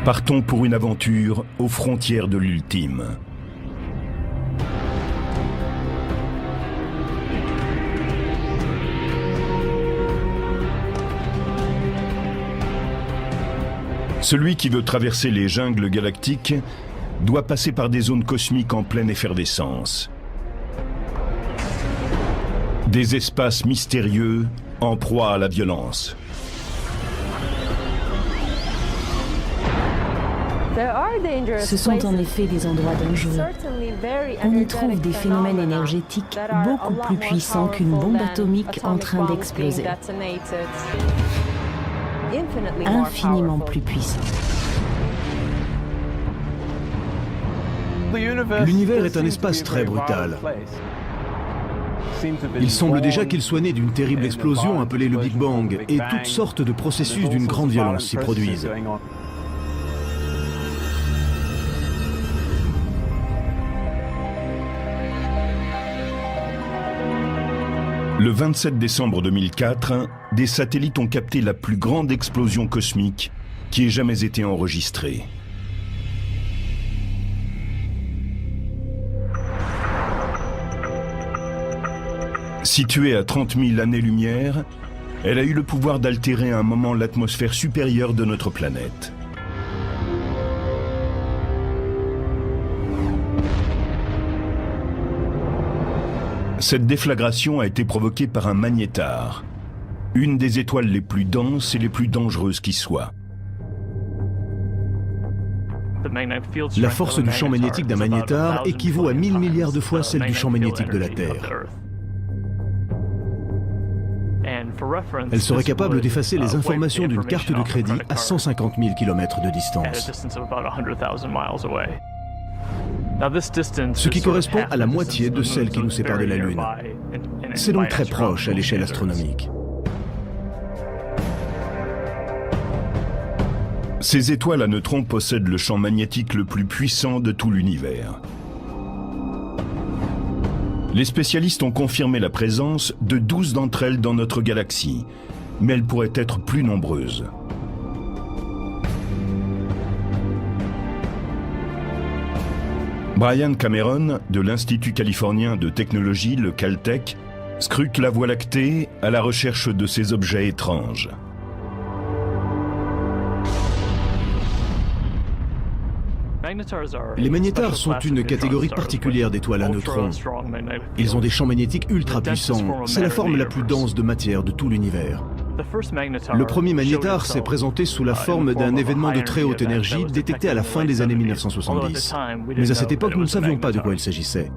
Partons pour une aventure aux frontières de l'ultime. Celui qui veut traverser les jungles galactiques doit passer par des zones cosmiques en pleine effervescence. Des espaces mystérieux en proie à la violence. Ce sont en effet des endroits dangereux. On y trouve des phénomènes énergétiques beaucoup plus puissants qu'une bombe atomique en train d'exploser. Infiniment plus puissants. L'univers est un espace très brutal. Il semble déjà qu'il soit né d'une terrible explosion appelée le Big Bang, et toutes sortes de processus d'une grande violence s'y produisent. Le 27 décembre 2004, des satellites ont capté la plus grande explosion cosmique qui ait jamais été enregistrée. Située à 30 000 années-lumière, elle a eu le pouvoir d'altérer à un moment l'atmosphère supérieure de notre planète. Cette déflagration a été provoquée par un magnétar, une des étoiles les plus denses et les plus dangereuses qui soient. La force du champ magnétique d'un magnétar équivaut à 1000 milliards de fois celle du champ magnétique de la Terre. Elle serait capable d'effacer les informations d'une carte de crédit à 150 000 km de distance. Ce qui correspond à la moitié de celle qui nous sépare de la Lune. C'est donc très proche à l'échelle astronomique. Ces étoiles à neutrons possèdent le champ magnétique le plus puissant de tout l'univers. Les spécialistes ont confirmé la présence de 12 d'entre elles dans notre galaxie, mais elles pourraient être plus nombreuses. Brian Cameron, de l'Institut californien de technologie, le Caltech, scrute la Voie lactée à la recherche de ces objets étranges. Les magnétars sont une catégorie particulière d'étoiles à neutrons. Ils ont des champs magnétiques ultra puissants. C'est la forme la plus dense de matière de tout l'univers. Le premier magnétar s'est présenté sous la forme d'un événement de très haute énergie détecté à la fin des années 1970. Mais à cette époque, nous ne savions pas de quoi il s'agissait.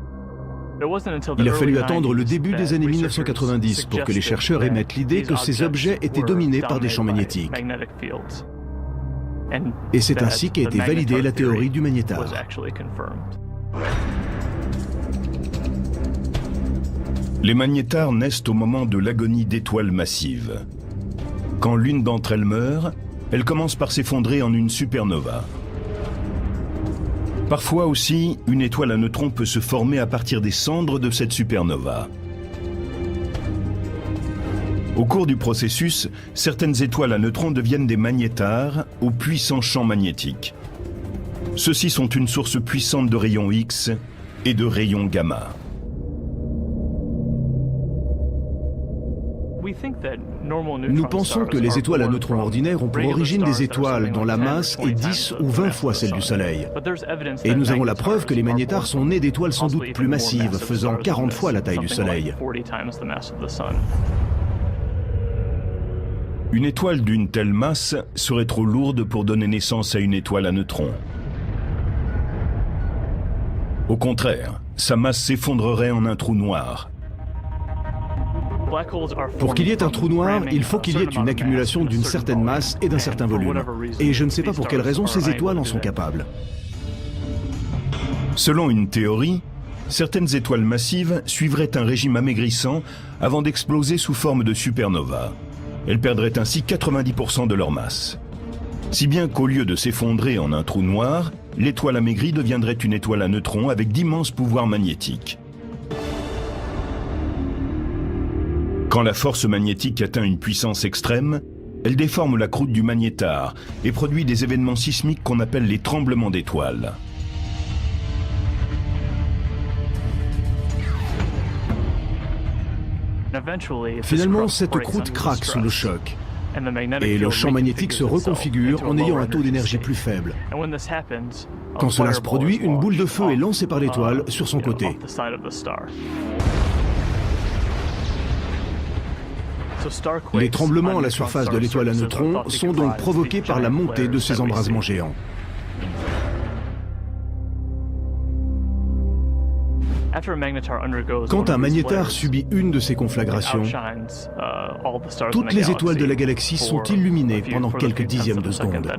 Il a fallu attendre le début des années 1990 pour que les chercheurs émettent l'idée que ces objets étaient dominés par des champs magnétiques. Et c'est ainsi qu'a été validée la théorie du magnétar. Les magnétars naissent au moment de l'agonie d'étoiles massives. Quand l'une d'entre elles meurt, elle commence par s'effondrer en une supernova. Parfois aussi, une étoile à neutrons peut se former à partir des cendres de cette supernova. Au cours du processus, certaines étoiles à neutrons deviennent des magnétars aux puissants champs magnétiques. Ceux-ci sont une source puissante de rayons X et de rayons gamma. Nous pensons que les étoiles à neutrons ordinaires ont pour origine des étoiles dont la masse est 10 ou 20 fois celle du Soleil. Et nous avons la preuve que les magnétars sont nés d'étoiles sans doute plus massives, faisant 40 fois la taille du Soleil. Une étoile d'une telle masse serait trop lourde pour donner naissance à une étoile à neutrons. Au contraire, sa masse s'effondrerait en un trou noir. Pour qu'il y ait un trou noir, il faut qu'il y ait une accumulation d'une certaine masse et d'un certain volume. Et je ne sais pas pour quelle raison ces étoiles en sont capables. Selon une théorie, certaines étoiles massives suivraient un régime amaigrissant avant d'exploser sous forme de supernova. Elles perdraient ainsi 90% de leur masse. Si bien qu'au lieu de s'effondrer en un trou noir, l'étoile amaigrie deviendrait une étoile à neutrons avec d'immenses pouvoirs magnétiques. Quand la force magnétique atteint une puissance extrême, Elle déforme la croûte du magnétar et produit des événements sismiques qu'on appelle les tremblements d'étoiles. Finalement, cette croûte craque sous le choc. Et le champ magnétique se reconfigure en ayant un taux d'énergie plus faible. Quand cela se produit, une boule de feu est lancée par l'étoile sur son côté. Les tremblements à la surface de l'étoile à neutrons sont donc provoqués par la montée de ces embrasements géants. Quand un magnétar subit une de ces conflagrations, toutes les étoiles de la galaxie sont illuminées pendant quelques dixièmes de seconde.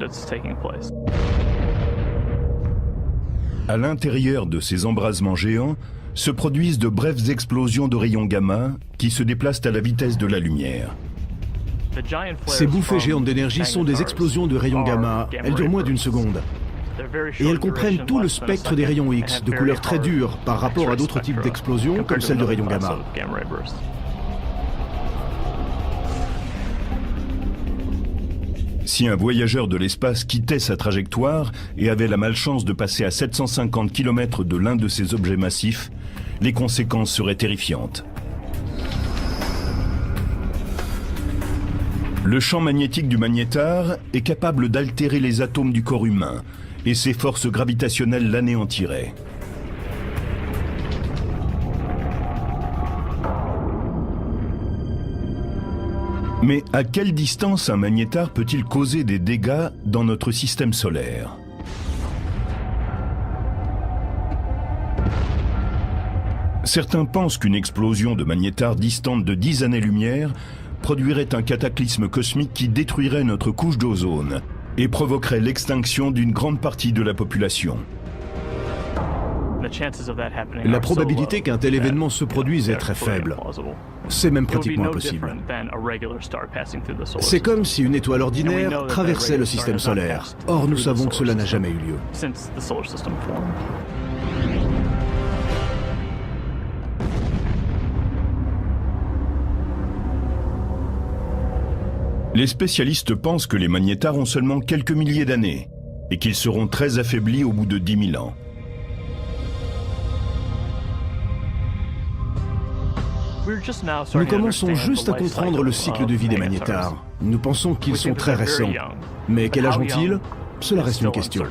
À l'intérieur de ces embrasements géants se produisent de brèves explosions de rayons gamma qui se déplacent à la vitesse de la lumière. Ces bouffées géantes d'énergie sont des explosions de rayons gamma. Elles durent moins d'une seconde. Et elles comprennent tout le spectre des rayons X, de couleur très dure par rapport à d'autres types d'explosions comme celles de rayons gamma. Si un voyageur de l'espace quittait sa trajectoire et avait la malchance de passer à 750 km de l'un de ces objets massifs, les conséquences seraient terrifiantes. Le champ magnétique du magnétar est capable d'altérer les atomes du corps humain, et ses forces gravitationnelles l'anéantiraient. Mais à quelle distance un magnétar peut-il causer des dégâts dans notre système solaire ? Certains pensent qu'une explosion de magnétar distante de 10 années-lumière produirait un cataclysme cosmique qui détruirait notre couche d'ozone et provoquerait l'extinction d'une grande partie de la population. La probabilité qu'un tel événement se produise est très faible. C'est même pratiquement impossible. C'est comme si une étoile ordinaire traversait le système solaire. Or, nous savons que cela n'a jamais eu lieu. Les spécialistes pensent que les magnétars ont seulement quelques milliers d'années et qu'ils seront très affaiblis au bout de 10 000 ans. Nous commençons juste à comprendre le cycle de vie des magnétars. Nous pensons qu'ils sont très récents. Mais quel âge ont-ils ? Cela reste une question.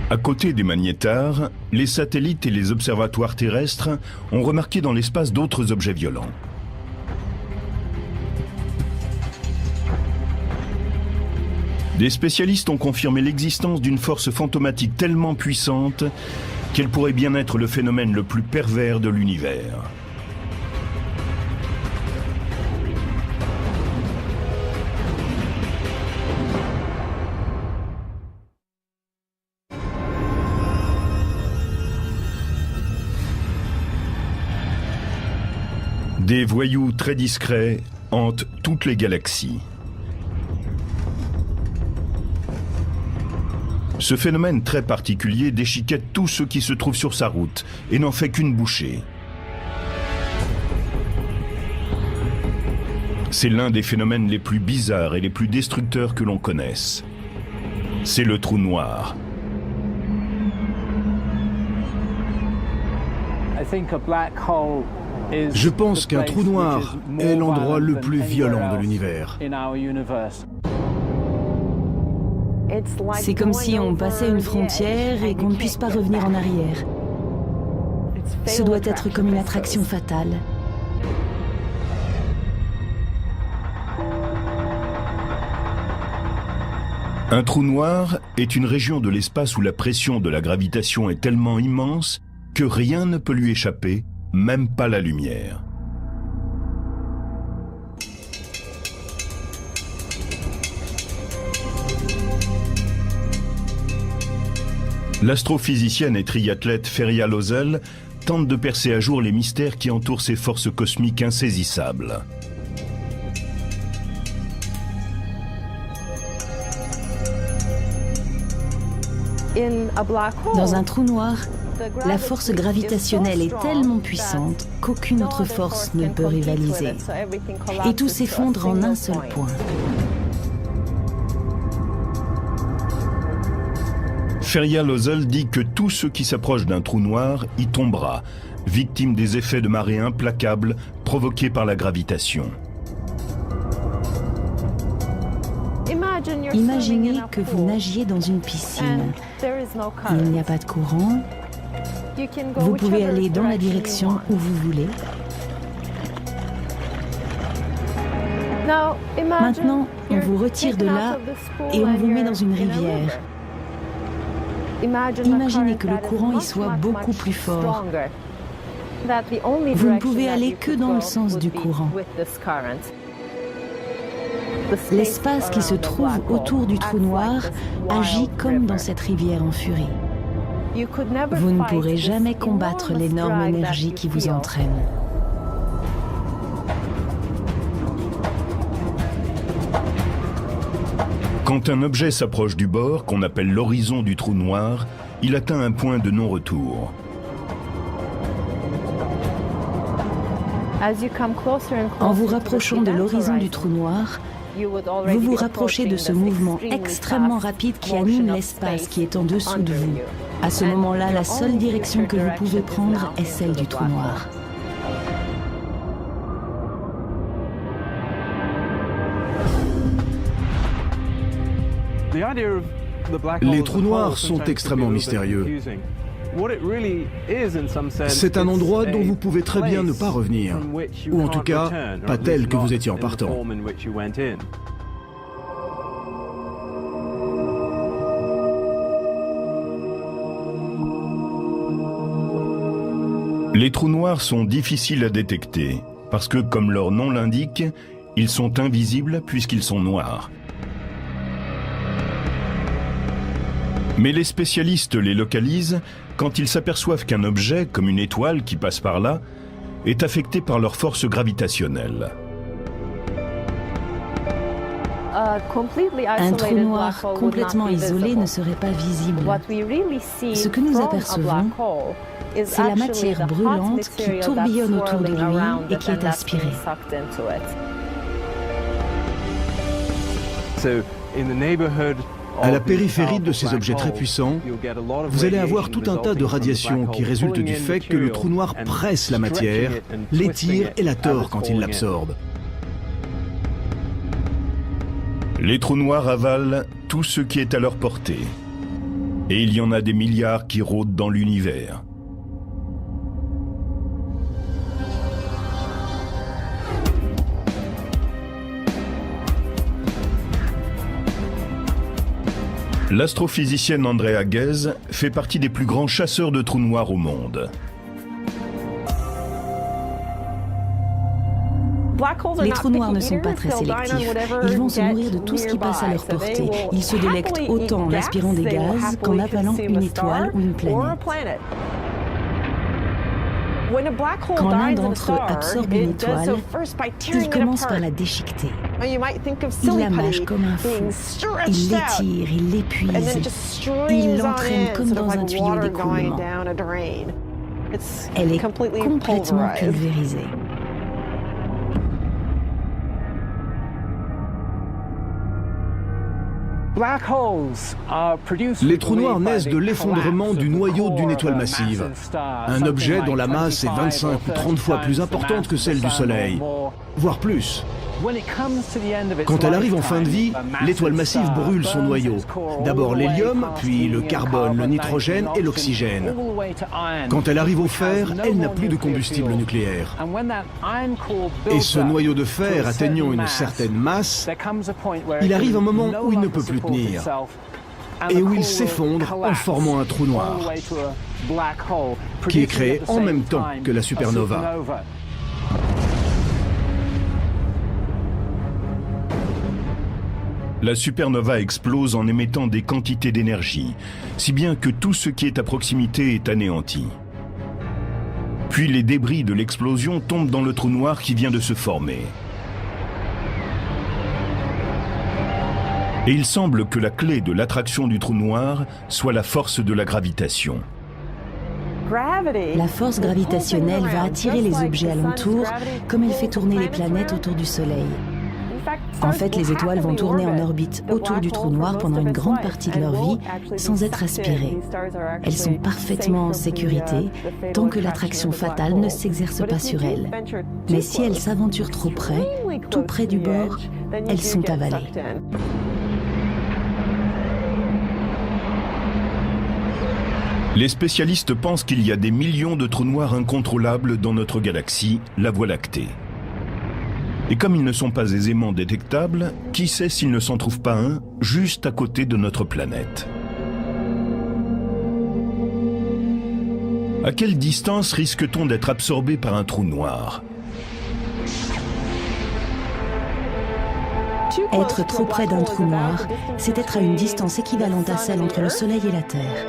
À côté des magnétars, les satellites et les observatoires terrestres ont remarqué dans l'espace d'autres objets violents. Des spécialistes ont confirmé l'existence d'une force fantomatique tellement puissante qu'elle pourrait bien être le phénomène le plus pervers de l'univers. Des voyous très discrets hantent toutes les galaxies. Ce phénomène très particulier déchiquette tout ce qui se trouve sur sa route et n'en fait qu'une bouchée. C'est l'un des phénomènes les plus bizarres et les plus destructeurs que l'on connaisse. C'est le trou noir. Je pense qu'un trou noir est l'endroit le plus violent de l'univers. C'est comme si on passait une frontière et qu'on ne puisse pas revenir en arrière. Ce doit être comme une attraction fatale. Un trou noir est une région de l'espace où la pression de la gravitation est tellement immense que rien ne peut lui échapper, même pas la lumière. L'astrophysicienne et triathlète Feria Lozel tente de percer à jour les mystères qui entourent ces forces cosmiques insaisissables. Dans un trou noir, la force gravitationnelle est tellement puissante qu'aucune autre force ne peut rivaliser. Et tout s'effondre en un seul point. Feria Lozel dit que tout ce qui s'approche d'un trou noir y tombera, victime des effets de marée implacables provoqués par la gravitation. Imaginez que vous nagiez dans une piscine. Il n'y a pas de courant. Vous pouvez aller dans la direction où vous voulez. Maintenant, on vous retire de là et on vous met dans une rivière. Imaginez que le courant y soit beaucoup plus fort. Vous ne pouvez aller que dans le sens du courant. L'espace qui se trouve autour du trou noir agit comme dans cette rivière en furie. Vous ne pourrez jamais combattre l'énorme énergie qui vous entraîne. Quand un objet s'approche du bord, qu'on appelle l'horizon du trou noir, il atteint un point de non-retour. En vous rapprochant de l'horizon du trou noir, vous vous rapprochez de ce mouvement extrêmement rapide qui anime l'espace qui est en dessous de vous. À ce moment-là, la seule direction que vous pouvez prendre est celle du trou noir. Les trous noirs sont extrêmement mystérieux. C'est un endroit dont vous pouvez très bien ne pas revenir, ou en tout cas, pas tel que vous étiez en partant. Les trous noirs sont difficiles à détecter, parce que, comme leur nom l'indique, ils sont invisibles puisqu'ils sont noirs. Mais les spécialistes les localisent quand ils s'aperçoivent qu'un objet, comme une étoile qui passe par là, est affecté par leur force gravitationnelle. Un trou noir complètement isolé ne serait pas visible. Ce que nous apercevons, c'est la matière brûlante qui tourbillonne autour de lui et qui est aspirée. À la périphérie de ces objets très puissants, vous allez avoir tout un tas de radiations qui résultent du fait que le trou noir presse la matière, l'étire et la tord quand il l'absorbe. Les trous noirs avalent tout ce qui est à leur portée. Et il y en a des milliards qui rôdent dans l'univers. L'astrophysicienne Andrea Ghez fait partie des plus grands chasseurs de trous noirs au monde. Les trous noirs ne sont pas très sélectifs. Ils vont se nourrir de tout ce qui passe à leur portée. Ils se délectent autant en aspirant des gaz qu'en avalant une étoile ou une planète. Quand l'un d'entre eux absorbe une étoile, il commence par la déchiqueter. Il la mâche comme un fou. Il l'étire, il l'épuise. Il l'entraîne comme dans un tuyau d'écoulement. Elle est complètement pulvérisée. Les trous noirs naissent de l'effondrement du noyau d'une étoile massive, un objet dont la masse est 25 ou 30 fois plus importante que celle du Soleil, voire plus. Quand elle arrive en fin de vie, l'étoile massive brûle son noyau. D'abord l'hélium, puis le carbone, le nitrogène et l'oxygène. Quand elle arrive au fer, elle n'a plus de combustible nucléaire. Et ce noyau de fer atteignant une certaine masse, il arrive un moment où il ne peut plus tenir et où il s'effondre en formant un trou noir qui est créé en même temps que la supernova. La supernova explose en émettant des quantités d'énergie, si bien que tout ce qui est à proximité est anéanti. Puis les débris de l'explosion tombent dans le trou noir qui vient de se former. Et il semble que la clé de l'attraction du trou noir soit la force de la gravitation. La force gravitationnelle va attirer les objets alentour comme elle fait tourner les planètes autour du Soleil. En fait, les étoiles vont tourner en orbite autour du trou noir pendant une grande partie de leur vie sans être aspirées. Elles sont parfaitement en sécurité tant que l'attraction fatale ne s'exerce pas sur elles. Mais si elles s'aventurent trop près, tout près du bord, elles sont avalées. Les spécialistes pensent qu'il y a des millions de trous noirs incontrôlables dans notre galaxie, la Voie lactée. Et comme ils ne sont pas aisément détectables, qui sait s'il ne s'en trouve pas un juste à côté de notre planète? À quelle distance risque-t-on d'être absorbé par un trou noir? Être trop près d'un trou noir, c'est être à une distance équivalente à celle entre le Soleil et la Terre.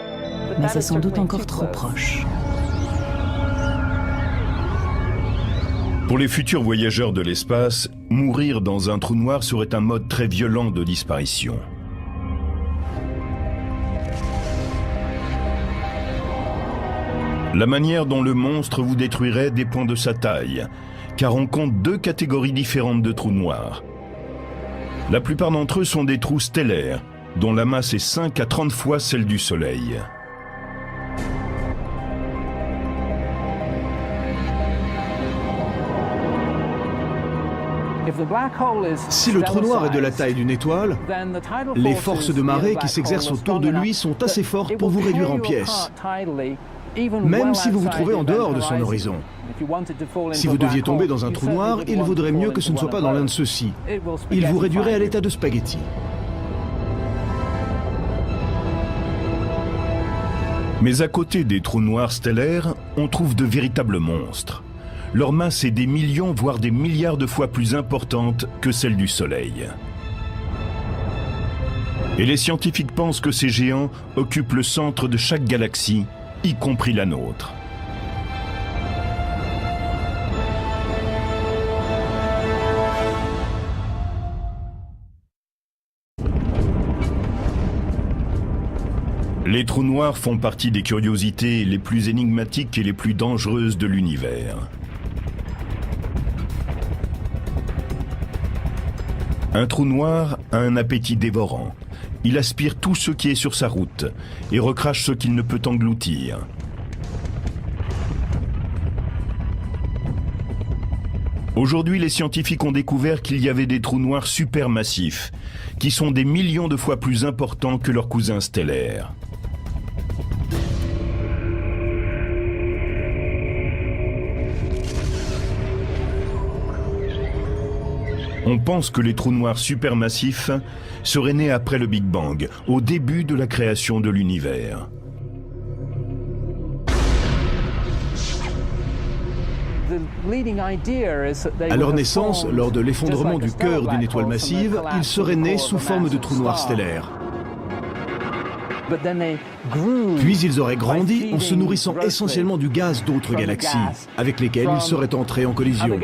Mais c'est sans doute encore trop proche. Pour les futurs voyageurs de l'espace, mourir dans un trou noir serait un mode très violent de disparition. La manière dont le monstre vous détruirait dépend de sa taille, car on compte deux catégories différentes de trous noirs. La plupart d'entre eux sont des trous stellaires, dont la masse est 5 à 30 fois celle du Soleil. Si le trou noir est de la taille d'une étoile, les forces de marée qui s'exercent autour de lui sont assez fortes pour vous réduire en pièces, même si vous vous trouvez en dehors de son horizon. Si vous deviez tomber dans un trou noir, il vaudrait mieux que ce ne soit pas dans l'un de ceux-ci. Il vous réduirait à l'état de spaghetti. Mais à côté des trous noirs stellaires, on trouve de véritables monstres. Leur masse est des millions, voire des milliards de fois plus importante que celle du Soleil. Et les scientifiques pensent que ces géants occupent le centre de chaque galaxie, y compris la nôtre. Les trous noirs font partie des curiosités les plus énigmatiques et les plus dangereuses de l'univers. Un trou noir a un appétit dévorant. Il aspire tout ce qui est sur sa route et recrache ce qu'il ne peut engloutir. Aujourd'hui, les scientifiques ont découvert qu'il y avait des trous noirs supermassifs, qui sont des millions de fois plus importants que leurs cousins stellaires. On pense que les trous noirs supermassifs seraient nés après le Big Bang, au début de la création de l'univers. À leur naissance, lors de l'effondrement du cœur d'une étoile massive, ils seraient nés sous forme de trous noirs stellaires. Puis ils auraient grandi en se nourrissant essentiellement du gaz d'autres galaxies, avec lesquelles ils seraient entrés en collision.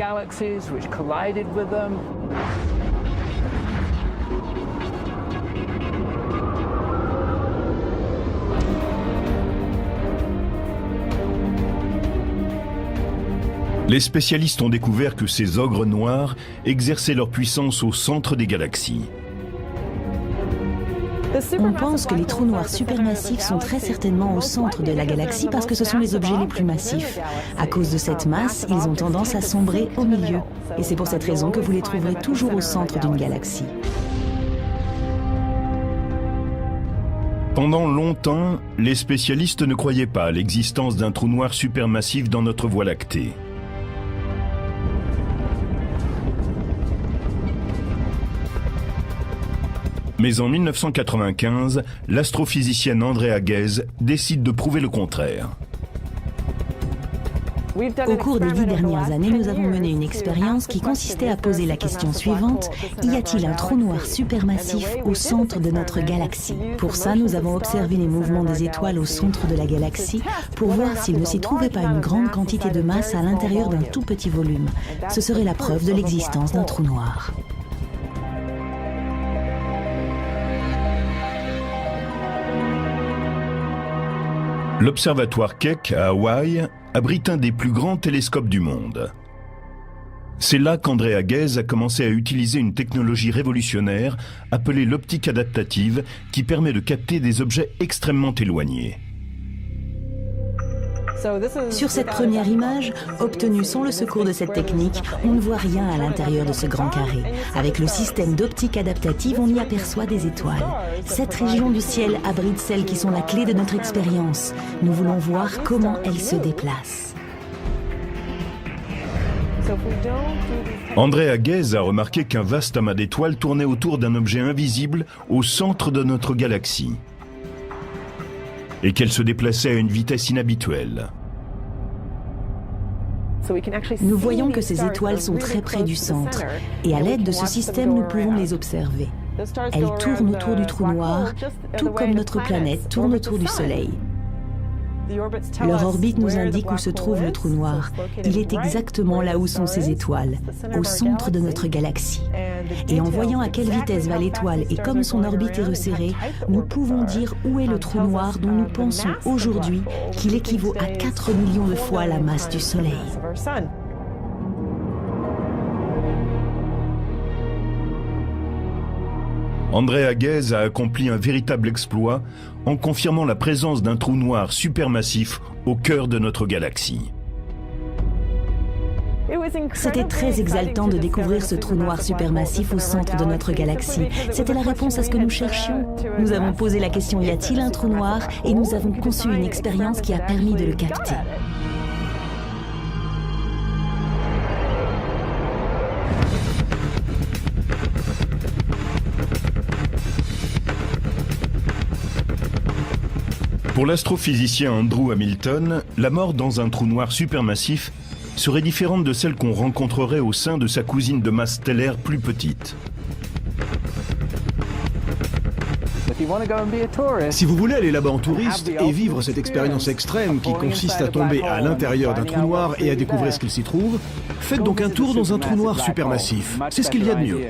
Les spécialistes ont découvert que ces ogres noirs exerçaient leur puissance au centre des galaxies. On pense que les trous noirs supermassifs sont très certainement au centre de la galaxie parce que ce sont les objets les plus massifs. À cause de cette masse, ils ont tendance à sombrer au milieu. Et c'est pour cette raison que vous les trouverez toujours au centre d'une galaxie. Pendant longtemps, les spécialistes ne croyaient pas à l'existence d'un trou noir supermassif dans notre Voie lactée. Mais en 1995, l'astrophysicienne Andrea Ghez décide de prouver le contraire. Au cours des 10 dernières années, nous avons mené une expérience qui consistait à poser la question suivante: y a-t-il un trou noir supermassif au centre de notre galaxie? Pour ça, nous avons observé les mouvements des étoiles au centre de la galaxie pour voir s'il ne s'y trouvait pas une grande quantité de masse à l'intérieur d'un tout petit volume. Ce serait la preuve de l'existence d'un trou noir. L'observatoire Keck à Hawaï abrite un des plus grands télescopes du monde. C'est là qu'Andrea Ghez a commencé à utiliser une technologie révolutionnaire appelée l'optique adaptative qui permet de capter des objets extrêmement éloignés. Sur cette première image, obtenue sans le secours de cette technique, on ne voit rien à l'intérieur de ce grand carré. Avec le système d'optique adaptative, on y aperçoit des étoiles. Cette région du ciel abrite celles qui sont la clé de notre expérience. Nous voulons voir comment elles se déplacent. Andrea Ghez a remarqué qu'un vaste amas d'étoiles tournait autour d'un objet invisible au centre de notre galaxie et qu'elle se déplaçait à une vitesse inhabituelle. Nous voyons que ces étoiles sont très près du centre et à l'aide de ce système, nous pouvons les observer. Elles tournent autour du trou noir, tout comme notre planète tourne autour du Soleil. Leur orbite nous indique où se trouve le trou noir. Il est exactement là où sont ces étoiles, au centre de notre galaxie. Et en voyant à quelle vitesse va l'étoile et comme son orbite est resserrée, nous pouvons dire où est le trou noir dont nous pensons aujourd'hui qu'il équivaut à 4 millions de fois la masse du Soleil. Andrea Ghez a accompli un véritable exploit en confirmant la présence d'un trou noir supermassif au cœur de notre galaxie. C'était très exaltant de découvrir ce trou noir supermassif au centre de notre galaxie. C'était la réponse à ce que nous cherchions. Nous avons posé la question « Y a-t-il un trou noir ?» et nous avons conçu une expérience qui a permis de le capter. Pour l'astrophysicien Andrew Hamilton, la mort dans un trou noir supermassif serait différente de celle qu'on rencontrerait au sein de sa cousine de masse stellaire plus petite. Si vous voulez aller là-bas en touriste et vivre cette expérience extrême qui consiste à tomber à l'intérieur d'un trou noir et à découvrir ce qu'il s'y trouve, faites donc un tour dans un trou noir supermassif. C'est ce qu'il y a de mieux.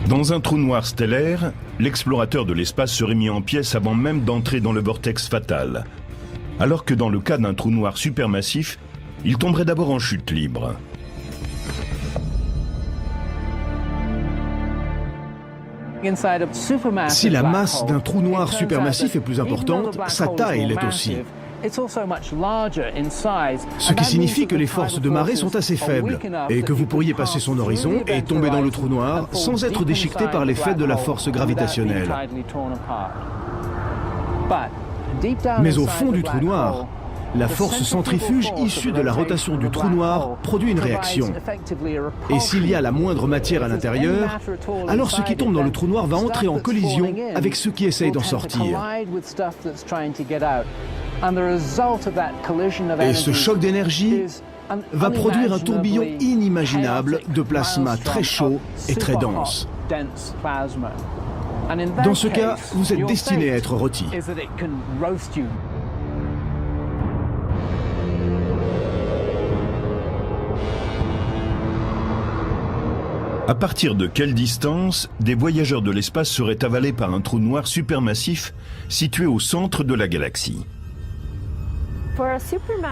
Dans un trou noir stellaire, l'explorateur de l'espace serait mis en pièces avant même d'entrer dans le vortex fatal. Alors que dans le cas d'un trou noir supermassif, il tomberait d'abord en chute libre. Si la masse d'un trou noir supermassif est plus importante, sa taille l'est aussi. Ce qui signifie que les forces de marée sont assez faibles et que vous pourriez passer son horizon et tomber dans le trou noir sans être déchiqueté par l'effet de la force gravitationnelle. Mais au fond du trou noir, la force centrifuge issue de la rotation du trou noir produit une réaction. Et s'il y a la moindre matière à l'intérieur, alors ce qui tombe dans le trou noir va entrer en collision avec ceux qui essayent d'en sortir. Et ce choc d'énergie va produire un tourbillon inimaginable de plasma très chaud et très dense. Dans ce cas, vous êtes destiné à être rôti. À partir de quelle distance des voyageurs de l'espace seraient avalés par un trou noir supermassif situé au centre de la galaxie ?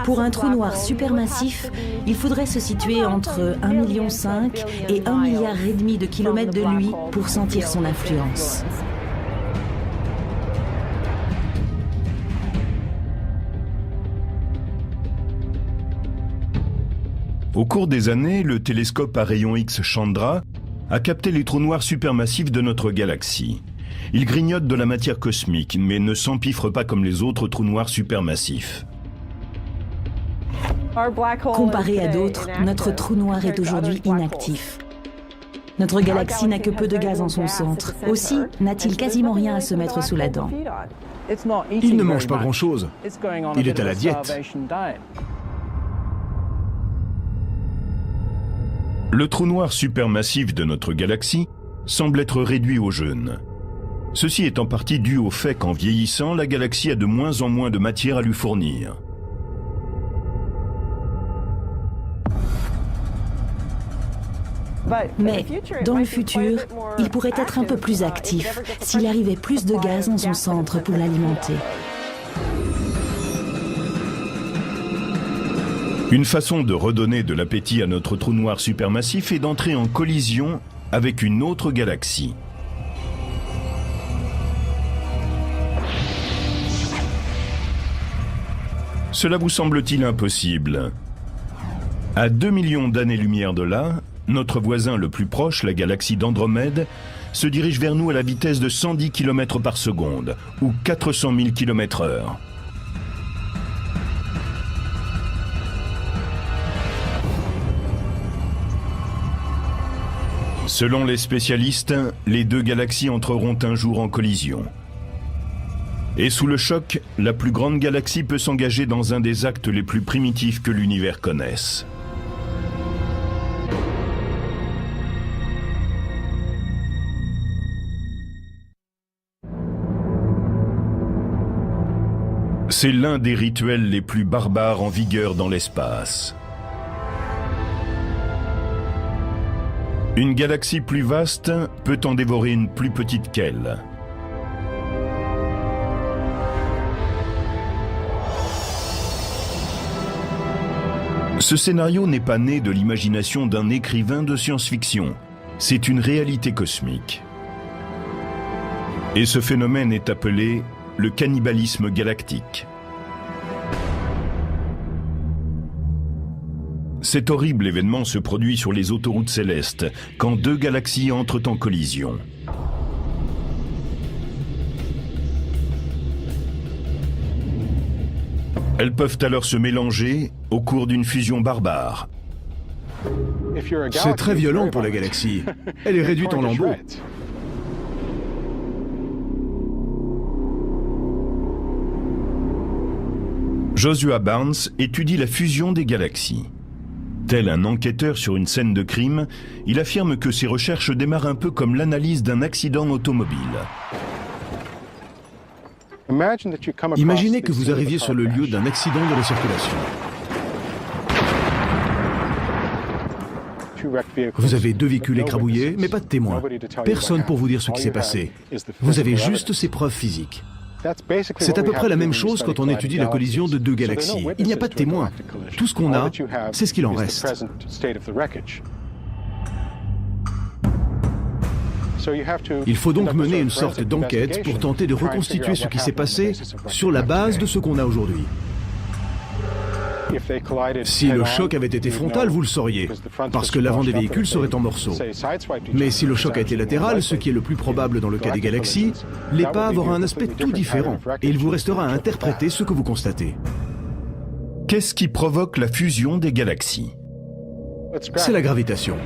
Pour un trou noir supermassif, il faudrait se situer entre 1,5 million et 1,5 milliard de kilomètres de lui pour sentir son influence. Au cours des années, le télescope à rayons X Chandra a capté les trous noirs supermassifs de notre galaxie. Ils grignotent de la matière cosmique, mais ne s'empiffrent pas comme les autres trous noirs supermassifs. Comparé à d'autres, notre trou noir est aujourd'hui inactif. Notre galaxie n'a que peu de gaz en son centre. Aussi, n'a-t-il quasiment rien à se mettre sous la dent. Il ne mange pas grand-chose. Il est à la diète. Le trou noir supermassif de notre galaxie semble être réduit au jeûne. Ceci est en partie dû au fait qu'en vieillissant, la galaxie a de moins en moins de matière à lui fournir. Mais dans le futur, il pourrait être un peu plus actif s'il arrivait plus de gaz en son centre pour l'alimenter. Une façon de redonner de l'appétit à notre trou noir supermassif est d'entrer en collision avec une autre galaxie. Cela vous semble-t-il impossible? À 2 millions d'années-lumière de là, notre voisin le plus proche, la galaxie d'Andromède, se dirige vers nous à la vitesse de 110 km par seconde, ou 400 000 km/h. Selon les spécialistes, les deux galaxies entreront un jour en collision. Et sous le choc, la plus grande galaxie peut s'engager dans un des actes les plus primitifs que l'univers connaisse. C'est l'un des rituels les plus barbares en vigueur dans l'espace. Une galaxie plus vaste peut en dévorer une plus petite qu'elle. Ce scénario n'est pas né de l'imagination d'un écrivain de science-fiction. C'est une réalité cosmique. Et ce phénomène est appelé le cannibalisme galactique. Cet horrible événement se produit sur les autoroutes célestes, quand deux galaxies entrent en collision. Elles peuvent alors se mélanger au cours d'une fusion barbare. C'est très violent pour la galaxie. Elle est réduite en lambeaux. Joshua Barnes étudie la fusion des galaxies. Tel un enquêteur sur une scène de crime, il affirme que ses recherches démarrent un peu comme l'analyse d'un accident automobile. Imaginez que vous arriviez sur le lieu d'un accident de la circulation. Vous avez deux véhicules écrabouillés, mais pas de témoins. Personne pour vous dire ce qui s'est passé. Vous avez juste ces preuves physiques. C'est à peu près la même chose quand on étudie la collision de deux galaxies. Il n'y a pas de témoins. Tout ce qu'on a, c'est ce qu'il en reste. Il faut donc mener une sorte d'enquête pour tenter de reconstituer ce qui s'est passé sur la base de ce qu'on a aujourd'hui. Si le choc avait été frontal, vous le sauriez, parce que l'avant des véhicules serait en morceaux. Mais si le choc a été latéral, ce qui est le plus probable dans le cas des galaxies, l'épave aura un aspect tout différent, et il vous restera à interpréter ce que vous constatez. Qu'est-ce qui provoque la fusion des galaxies? C'est la gravitation.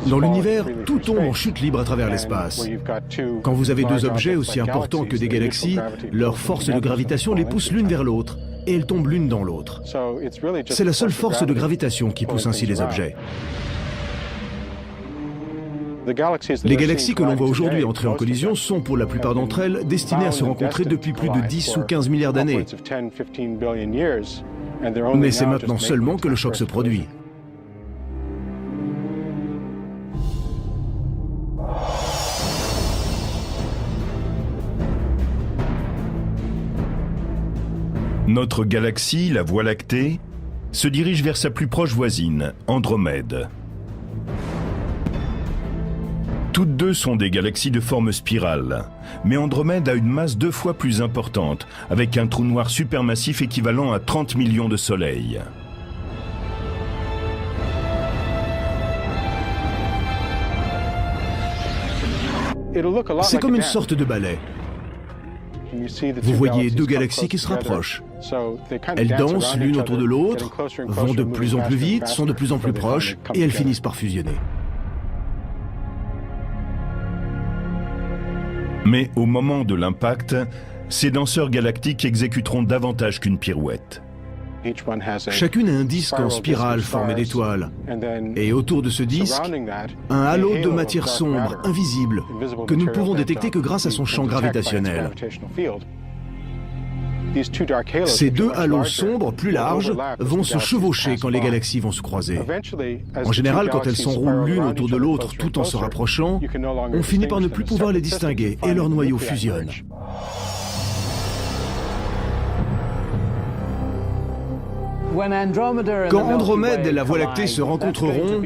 Dans l'univers, tout tombe en chute libre à travers l'espace. Quand vous avez deux objets aussi importants que des galaxies, leur force de gravitation les pousse l'une vers l'autre, et elles tombent l'une dans l'autre. C'est la seule force de gravitation qui pousse ainsi les objets. Les galaxies que l'on voit aujourd'hui entrer en collision sont, pour la plupart d'entre elles, destinées à se rencontrer depuis plus de 10 ou 15 milliards d'années. Mais c'est maintenant seulement que le choc se produit. Notre galaxie, la Voie lactée, se dirige vers sa plus proche voisine, Andromède. Toutes deux sont des galaxies de forme spirale, mais Andromède a une masse 2 fois plus importante, avec un trou noir supermassif équivalent à 30 millions de soleils. C'est comme une sorte de ballet. Vous voyez deux galaxies qui se rapprochent. Elles dansent l'une autour de l'autre, vont de plus en plus vite, sont de plus en plus proches, et elles finissent par fusionner. Mais au moment de l'impact, ces danseurs galactiques exécuteront davantage qu'une pirouette. Chacune a un disque en spirale formé d'étoiles. Et autour de ce disque, un halo de matière sombre, invisible, que nous ne pouvons détecter que grâce à son champ gravitationnel. Ces deux halos sombres, plus larges, vont se chevaucher quand les galaxies vont se croiser. En général, quand elles s'enroulent l'une autour de l'autre tout en se rapprochant, on finit par ne plus pouvoir les distinguer et leurs noyaux fusionnent. Quand Andromède et la Voie lactée se rencontreront,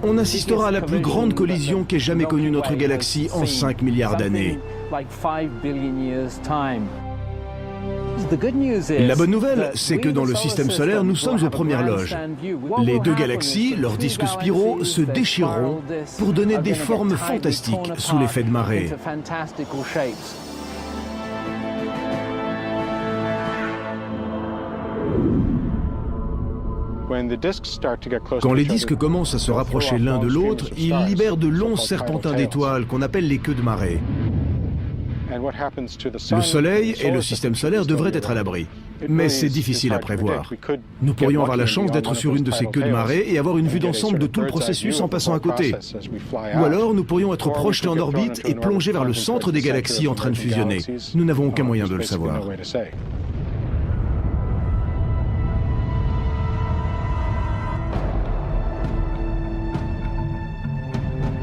on assistera à la plus grande collision qu'ait jamais connue notre galaxie en 5 milliards d'années. La bonne nouvelle, c'est que dans le système solaire, nous sommes aux premières loges. Les deux galaxies, leurs disques spiraux, se déchireront pour donner des formes fantastiques sous l'effet de marée. Quand les disques commencent à se rapprocher l'un de l'autre, ils libèrent de longs serpentins d'étoiles qu'on appelle les queues de marée. Le Soleil et le système solaire devraient être à l'abri, mais c'est difficile à prévoir. Nous pourrions avoir la chance d'être sur une de ces queues de marée et avoir une vue d'ensemble de tout le processus en passant à côté. Ou alors nous pourrions être projetés en orbite et plonger vers le centre des galaxies en train de fusionner. Nous n'avons aucun moyen de le savoir.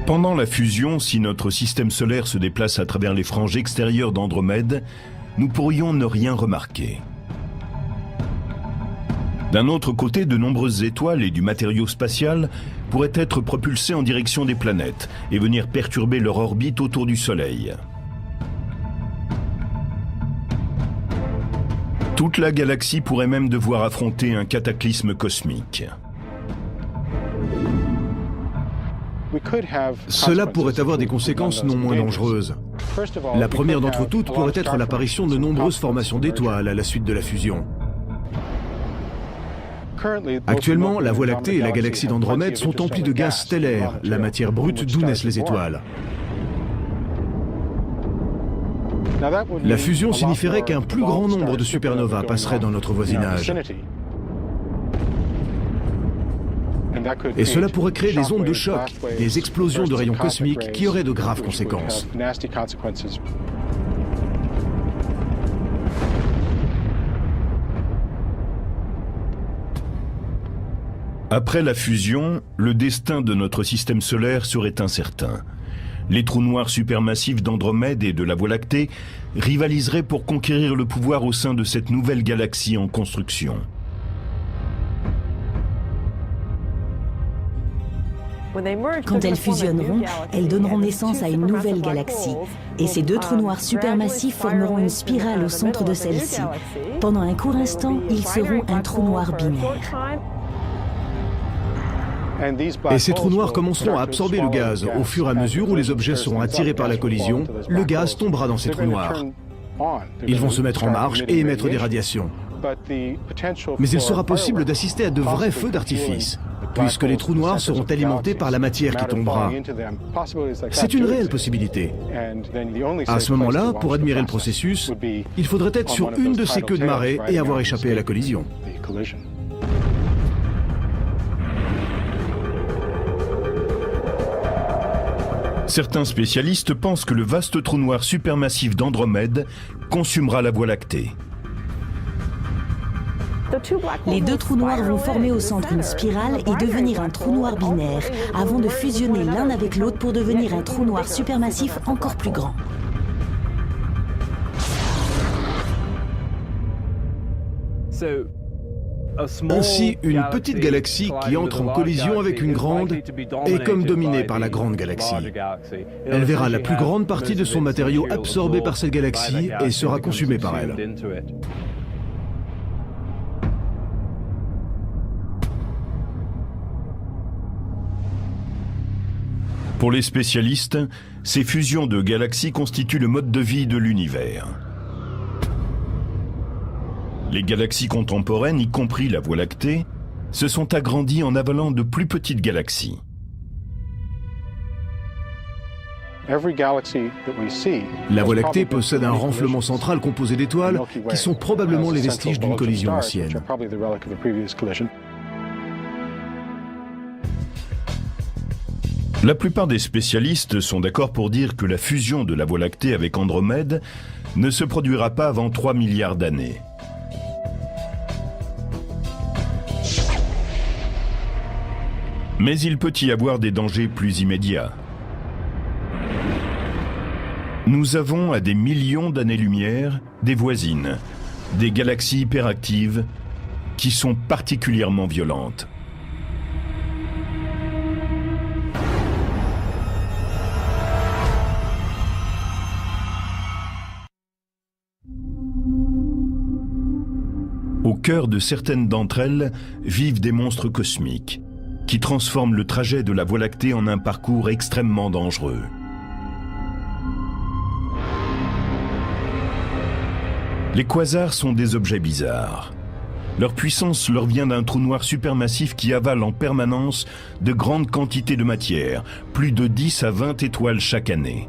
Pendant la fusion, si notre système solaire se déplace à travers les franges extérieures d'Andromède, nous pourrions ne rien remarquer. D'un autre côté, de nombreuses étoiles et du matériau spatial pourraient être propulsés en direction des planètes et venir perturber leur orbite autour du Soleil. Toute la galaxie pourrait même devoir affronter un cataclysme cosmique. Cela pourrait avoir des conséquences non moins dangereuses. La première d'entre toutes pourrait être l'apparition de nombreuses formations d'étoiles à la suite de la fusion. Actuellement, la Voie lactée et la galaxie d'Andromède sont emplies de gaz stellaire, la matière brute d'où naissent les étoiles. La fusion signifierait qu'un plus grand nombre de supernovas passerait dans notre voisinage. Et cela pourrait créer des ondes de choc, des explosions de rayons cosmiques qui auraient de graves conséquences. Après la fusion, le destin de notre système solaire serait incertain. Les trous noirs supermassifs d'Andromède et de la Voie lactée rivaliseraient pour conquérir le pouvoir au sein de cette nouvelle galaxie en construction. Quand elles fusionneront, elles donneront naissance à une nouvelle galaxie. Et ces deux trous noirs supermassifs formeront une spirale au centre de celle-ci. Pendant un court instant, ils seront un trou noir binaire. Et ces trous noirs commenceront à absorber le gaz. Au fur et à mesure où les objets seront attirés par la collision, le gaz tombera dans ces trous noirs. Ils vont se mettre en marche et émettre des radiations. Mais il sera possible d'assister à de vrais feux d'artifice, puisque les trous noirs seront alimentés par la matière qui tombera. C'est une réelle possibilité. À ce moment-là, pour admirer le processus, il faudrait être sur une de ces queues de marée et avoir échappé à la collision. Certains spécialistes pensent que le vaste trou noir supermassif d'Andromède consumera la Voie lactée. Les deux trous noirs vont former au centre une spirale et devenir un trou noir binaire, avant de fusionner l'un avec l'autre pour devenir un trou noir supermassif encore plus grand. Ainsi, une petite galaxie qui entre en collision avec une grande est comme dominée par la grande galaxie. Elle verra la plus grande partie de son matériau absorbé par cette galaxie et sera consumée par elle. Pour les spécialistes, ces fusions de galaxies constituent le mode de vie de l'univers. Les galaxies contemporaines, y compris la Voie lactée, se sont agrandies en avalant de plus petites galaxies. La Voie lactée possède un renflement central composé d'étoiles qui sont probablement les vestiges d'une collision ancienne. La plupart des spécialistes sont d'accord pour dire que la fusion de la Voie lactée avec Andromède ne se produira pas avant 3 milliards d'années. Mais il peut y avoir des dangers plus immédiats. Nous avons à des millions d'années-lumière des voisines, des galaxies hyperactives qui sont particulièrement violentes. Au cœur de certaines d'entre elles vivent des monstres cosmiques qui transforment le trajet de la Voie lactée en un parcours extrêmement dangereux. Les quasars sont des objets bizarres. Leur puissance leur vient d'un trou noir supermassif qui avale en permanence de grandes quantités de matière, plus de 10 à 20 étoiles chaque année.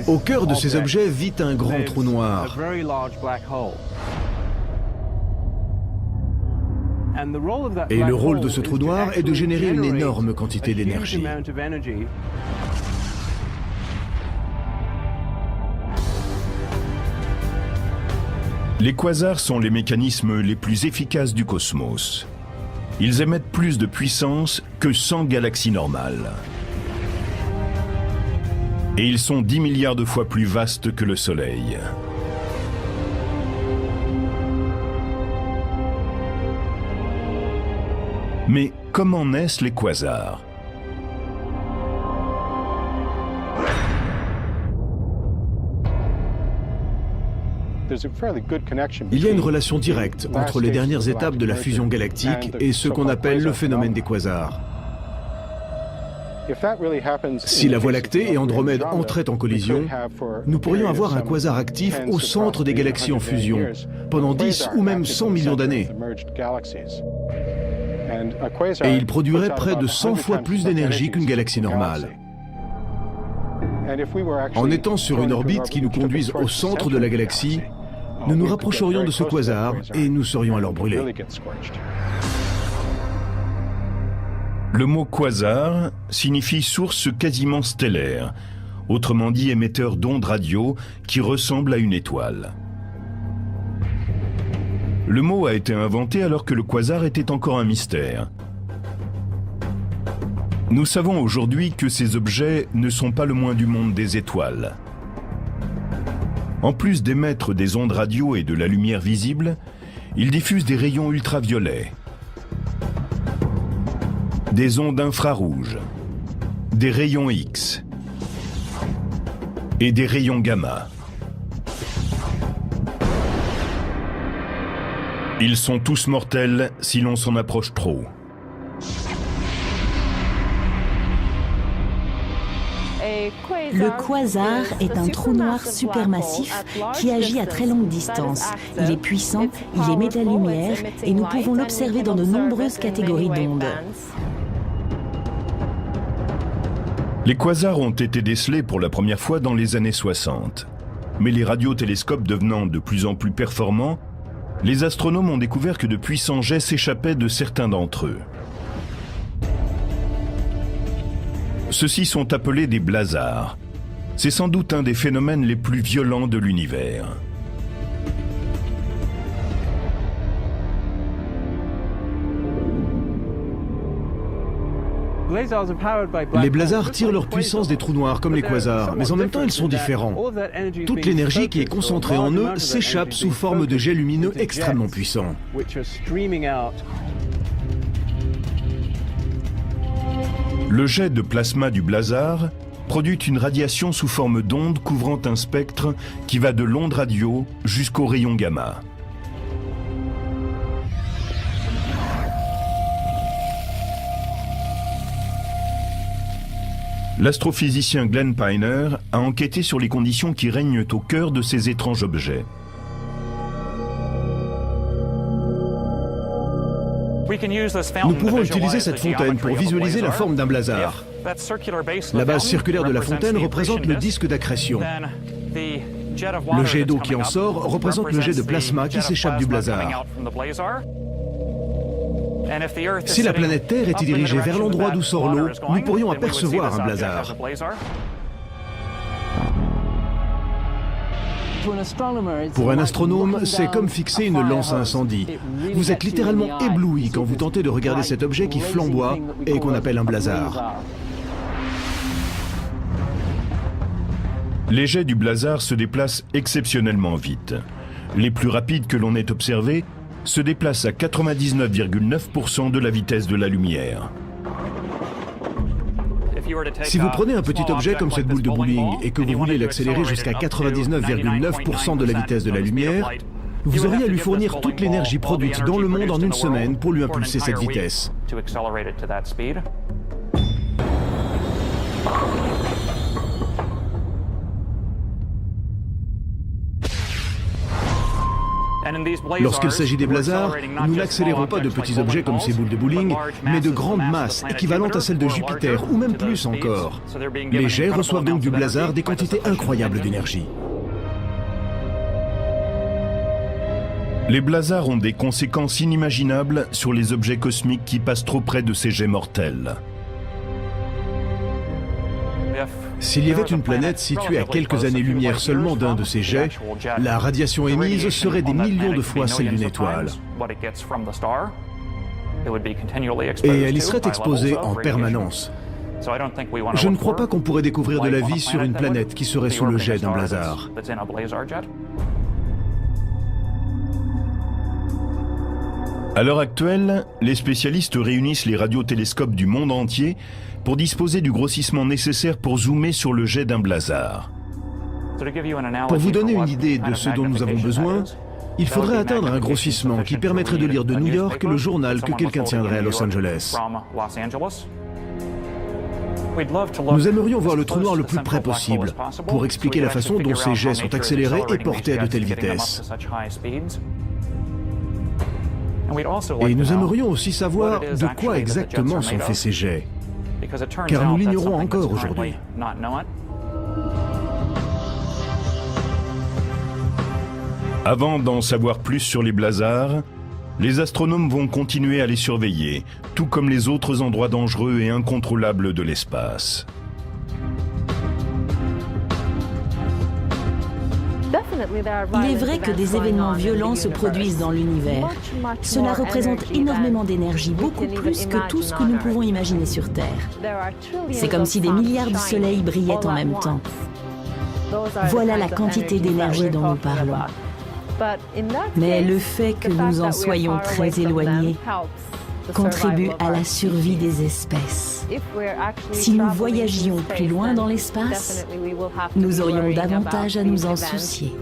Au cœur de ces objets vit un grand trou noir. Et le rôle de ce trou noir est de générer une énorme quantité d'énergie. Les quasars sont les mécanismes les plus efficaces du cosmos. Ils émettent plus de puissance que 100 galaxies normales. Et ils sont 10 milliards de fois plus vastes que le Soleil. Mais comment naissent les quasars ? Il y a une relation directe entre les dernières étapes de la fusion galactique et ce qu'on appelle le phénomène des quasars. Si la Voie lactée et Andromède entraient en collision, nous pourrions avoir un quasar actif au centre des galaxies en fusion, pendant 10 ou même 100 millions d'années. Et il produirait près de 100 fois plus d'énergie qu'une galaxie normale. En étant sur une orbite qui nous conduise au centre de la galaxie, nous nous rapprocherions de ce quasar et nous serions alors brûlés. Le mot quasar signifie source quasiment stellaire, autrement dit émetteur d'ondes radio qui ressemble à une étoile. Le mot a été inventé alors que le quasar était encore un mystère. Nous savons aujourd'hui que ces objets ne sont pas le moins du monde des étoiles. En plus d'émettre des ondes radio et de la lumière visible, ils diffusent des rayons ultraviolets, des ondes infrarouges, des rayons X et des rayons gamma. Ils sont tous mortels si l'on s'en approche trop. Le quasar est un trou noir supermassif qui agit à très longue distance. Il est puissant, il émet de la lumière et nous pouvons l'observer dans de nombreuses catégories d'ondes. Les quasars ont été décelés pour la première fois dans les années 60. Mais les radiotélescopes devenant de plus en plus performants, les astronomes ont découvert que de puissants jets s'échappaient de certains d'entre eux. Ceux-ci sont appelés des blazars. C'est sans doute un des phénomènes les plus violents de l'univers. Les blazars tirent leur puissance des trous noirs comme les quasars, mais en même temps ils sont différents. Toute l'énergie qui est concentrée en eux s'échappe sous forme de jets lumineux extrêmement puissants. Le jet de plasma du blazar produit une radiation sous forme d'onde couvrant un spectre qui va de l'onde radio jusqu'au rayon gamma. L'astrophysicien Glenn Piner a enquêté sur les conditions qui règnent au cœur de ces étranges objets. Nous pouvons utiliser cette fontaine pour visualiser la forme d'un blazar. La base circulaire de la fontaine représente le disque d'accrétion. Le jet d'eau qui en sort représente le jet de plasma qui s'échappe du blazar. Si la planète Terre était dirigée vers l'endroit d'où sort l'eau, nous pourrions apercevoir un blazar. Pour un astronome, c'est comme fixer une lance à incendie. Vous êtes littéralement ébloui quand vous tentez de regarder cet objet qui flamboie et qu'on appelle un blazar. Les jets du blazar se déplacent exceptionnellement vite. Les plus rapides que l'on ait observés se déplacent à 99,9% de la vitesse de la lumière. Si vous prenez un petit objet comme cette boule de bowling et que vous voulez l'accélérer jusqu'à 99,9% de la vitesse de la lumière, vous auriez à lui fournir toute l'énergie produite dans le monde en une semaine pour lui impulser cette vitesse. Lorsqu'il s'agit des blazars, nous n'accélérons pas de petits objets comme ces boules de bowling, mais de grandes masses équivalentes à celles de Jupiter, ou même plus encore. Les jets reçoivent donc du blazar des quantités incroyables d'énergie. Les blazars ont des conséquences inimaginables sur les objets cosmiques qui passent trop près de ces jets mortels. S'il y avait une planète située à quelques années-lumière seulement d'un de ces jets, la radiation émise serait des millions de fois celle d'une étoile. Et elle y serait exposée en permanence. Je ne crois pas qu'on pourrait découvrir de la vie sur une planète qui serait sous le jet d'un blazar. À l'heure actuelle, les spécialistes réunissent les radiotélescopes du monde entier pour disposer du grossissement nécessaire pour zoomer sur le jet d'un blazar. Pour vous donner une idée de ce dont nous avons besoin, il faudrait atteindre un grossissement qui permettrait de lire de New York le journal que quelqu'un tiendrait à Los Angeles. Nous aimerions voir le trou noir le plus près possible pour expliquer la façon dont ces jets sont accélérés et portés à de telles vitesses. Et nous aimerions aussi savoir de quoi exactement sont faits ces jets, car nous l'ignorons encore aujourd'hui. Avant d'en savoir plus sur les blazars, les astronomes vont continuer à les surveiller, tout comme les autres endroits dangereux et incontrôlables de l'espace. Il est vrai que des événements violents se produisent dans l'univers. Cela représente énormément d'énergie, beaucoup plus que tout ce que nous pouvons imaginer sur Terre. C'est comme si des milliards de soleils brillaient en même temps. Voilà la quantité d'énergie dont nous parlons. Mais le fait que nous en soyons très éloignés contribue à la survie des espèces. Si nous voyagions plus loin dans l'espace, nous aurions davantage à nous en soucier.